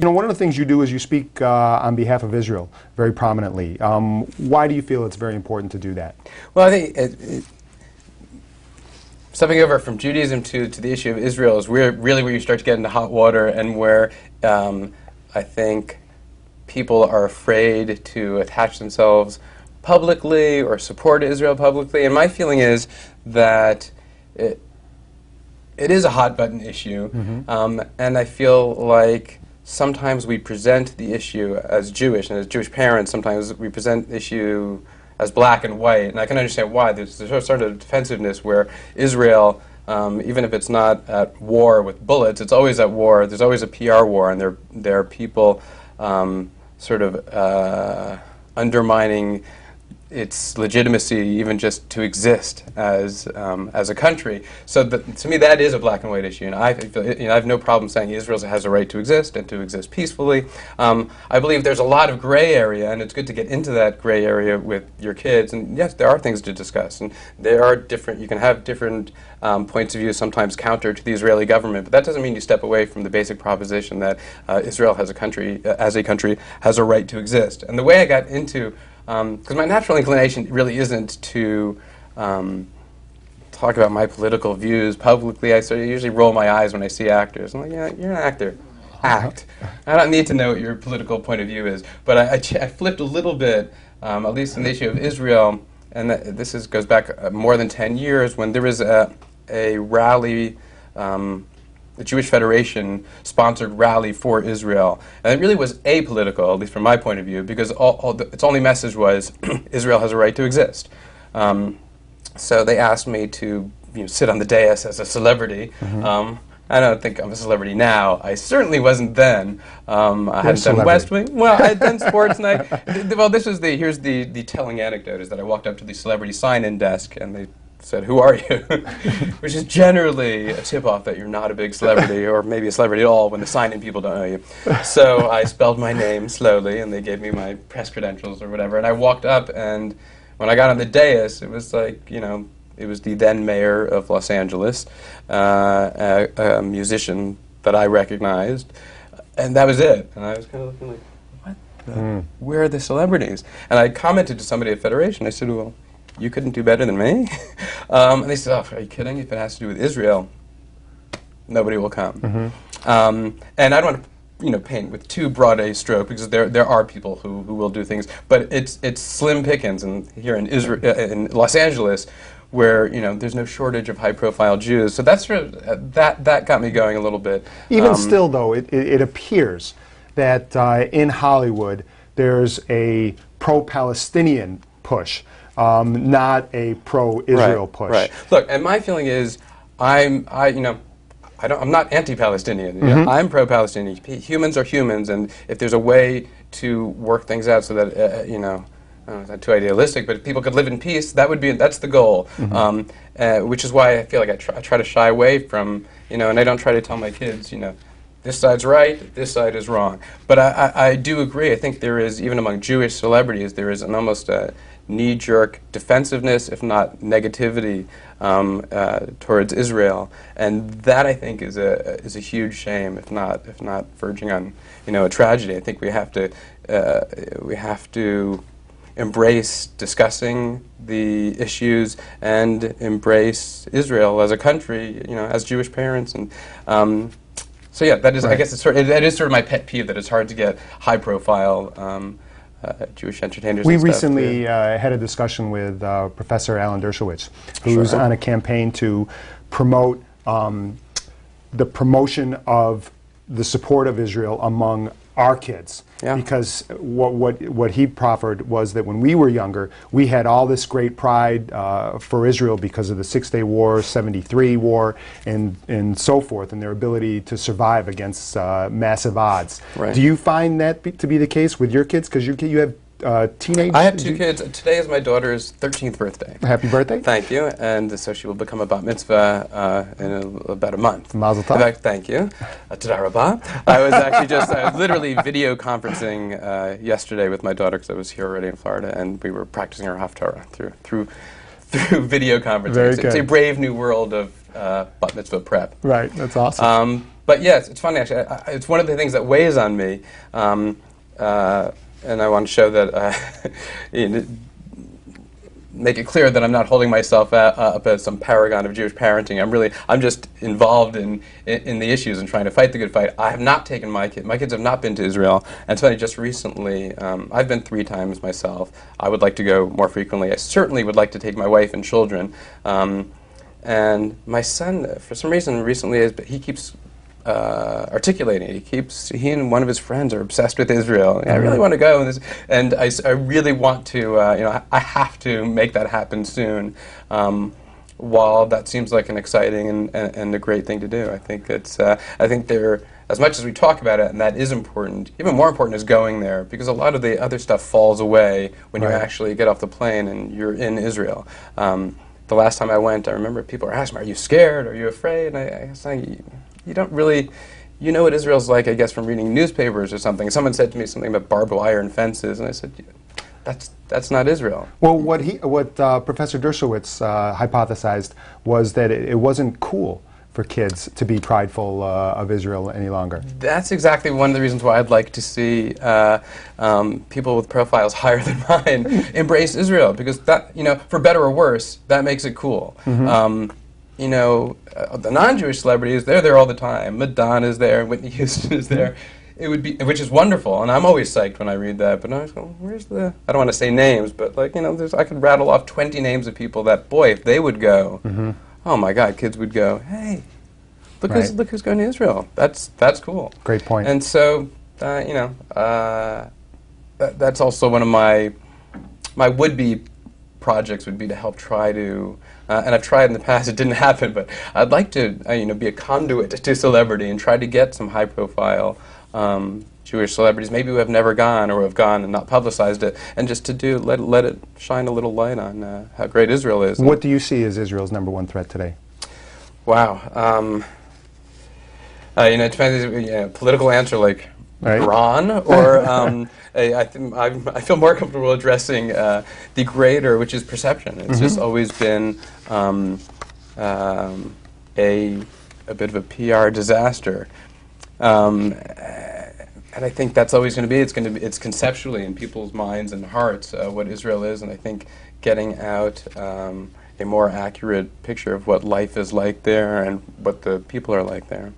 You know, one of the things you do is you speak on behalf of Israel very prominently. Why do you feel it's very important to do that? Well, I think stepping over from Judaism to the issue of Israel is really where you start to get into hot water, and where I think people are afraid to attach themselves publicly or support Israel publicly. And my feeling is that it is a hot button issue, and I feel like sometimes we present the issue as Jewish, and as Jewish parents sometimes we present the issue as black and white, and I can understand why. There's a sort of defensiveness where Israel, even if it's not at war with bullets, it's always at war. There's always a PR war, and there are people sort of undermining its legitimacy, even just to exist as a country. So to me, that is a black and white issue, and I feel, I have no problem saying Israel has a right to exist and to exist peacefully. I believe there's a lot of gray area, and it's good to get into that gray area with your kids. And yes, there are things to discuss, and there are different. You can have different points of view, sometimes counter to the Israeli government, but that doesn't mean you step away from the basic proposition that Israel as a country has a right to exist. And the way I got into because my natural inclination really isn't to talk about my political views publicly. I sort of usually roll my eyes when I see actors. I'm like, yeah, you're an actor. Act. I don't need to know what your political point of view is. But I flipped a little bit, at least on the issue of Israel, and this goes back more than 10 years, when there was a rally, the Jewish Federation sponsored rally for Israel. And it really was apolitical, at least from my point of view, because its only message was Israel has a right to exist. So they asked me to sit on the dais as a celebrity. I don't think I'm a celebrity now. I certainly wasn't then. I hadn't done West Wing. Well, I had done Sports Night. Well, here's the telling anecdote, is that I walked up to the celebrity sign-in desk, and they said, "Who are you?" Which is generally a tip-off that you're not a big celebrity, or maybe a celebrity at all, when the sign-in people don't know you. So I spelled my name slowly, and they gave me my press credentials or whatever, and I walked up, and when I got on the dais, it was like, it was the then mayor of Los Angeles, a musician that I recognized, and that was it. And I was kind of looking like, what? Where are the celebrities? And I commented to somebody at Federation, I said, well, you couldn't do better than me? And they said, oh, are you kidding? If it has to do with Israel, nobody will come. And I don't want to paint with too broad a stroke, because there are people who will do things, but it's slim pickings. And here in in Los Angeles, where there's no shortage of high-profile Jews, so that's sort of, that got me going a little bit. Even still, though, it appears that in Hollywood there's a pro-Palestinian push, not a pro-Israel push. Right. Look, and my feeling is, I'm not anti-Palestinian. I'm pro-Palestinian. Humans are humans, and if there's a way to work things out so that it's not too idealistic, but if people could live in peace, that's the goal. Which is why I feel like I try to shy away from, and I don't try to tell my kids, this side's right, this side is wrong. But I do agree. I think there is, even among Jewish celebrities, there is an almost a knee-jerk defensiveness, if not negativity, towards Israel, and that, I think, is a huge shame, if not verging on a tragedy. I think we have to embrace discussing the issues and embrace Israel as a country, as Jewish parents, and so yeah, that is. Right. I guess that is sort of my pet peeve, that it's hard to get high-profile Jewish entertainers. We recently had a discussion with Professor Alan Dershowitz, who's on a campaign to promote the promotion of the support of Israel among our kids. Yeah. Because what he proffered was that when we were younger, we had all this great pride for Israel because of the Six-Day War, 73 War, and so forth, and their ability to survive against massive odds. Right. Do you find that to be the case with your kids? Because you have teenage... I have two kids. Today is my daughter's 13th birthday. Happy birthday. Thank you. And so she will become a bat mitzvah in about a month. Mazel tov. In fact, thank you. Toda rabah. I was actually just literally video conferencing yesterday with my daughter, because I was here already in Florida, and we were practicing our Haftarah through video conferencing. Very good. It's a brave new world of bat mitzvah prep. Right. That's awesome. But yes, it's funny actually. It's one of the things that weighs on me, and I want to show that. Make it clear that I'm not holding myself up as some paragon of Jewish parenting. I'm just involved in the issues and trying to fight the good fight. I have not taken my kids have not been to Israel, and it's funny, just recently, I've been 3 times myself. I would like to go more frequently. I certainly would like to take my wife and children. And my son, for some reason, recently, he keeps articulating it. He and one of his friends are obsessed with Israel. I really want to go, and I really want to. I have to make that happen soon. While that seems like an exciting and a great thing to do, I think as much as we talk about it, and that is important, even more important is going there, because a lot of the other stuff falls away when you actually get off the plane and you're in Israel. The last time I went, I remember people were asking me, "Are you scared? Are you afraid?" And I was like, you don't really, you know what Israel's like, I guess, from reading newspapers or something. Someone said to me something about barbed wire and fences, and I said, that's not Israel. Well, what Professor Dershowitz hypothesized was that it wasn't cool for kids to be prideful of Israel any longer. That's exactly one of the reasons why I'd like to see people with profiles higher than mine embrace Israel, because that, for better or worse, that makes it cool. The non-Jewish celebrities, they're there all the time. Madonna's there, Whitney Houston is there. It would be, which is wonderful, and I'm always psyched when I read that. But I was going, where's the? I don't want to say names, but I could rattle off 20 names of people that, boy, if they would go, oh my God, kids would go, hey, look who's going to Israel. That's cool. Great point. And so, that's also one of my would-be projects would be to help try to. And I've tried in the past, it didn't happen, but I'd like to be a conduit to celebrity and try to get some high-profile Jewish celebrities, maybe who have never gone or have gone and not publicized it, and just to let it shine a little light on how great Israel is. What do you see as Israel's #1 threat today? Wow. It depends, political answer like Iran, or I feel more comfortable addressing the greater, which is perception. It's just always been a bit of a PR disaster, and I think that's always going to be. It's conceptually in people's minds and hearts what Israel is, and I think getting out a more accurate picture of what life is like there and what the people are like there.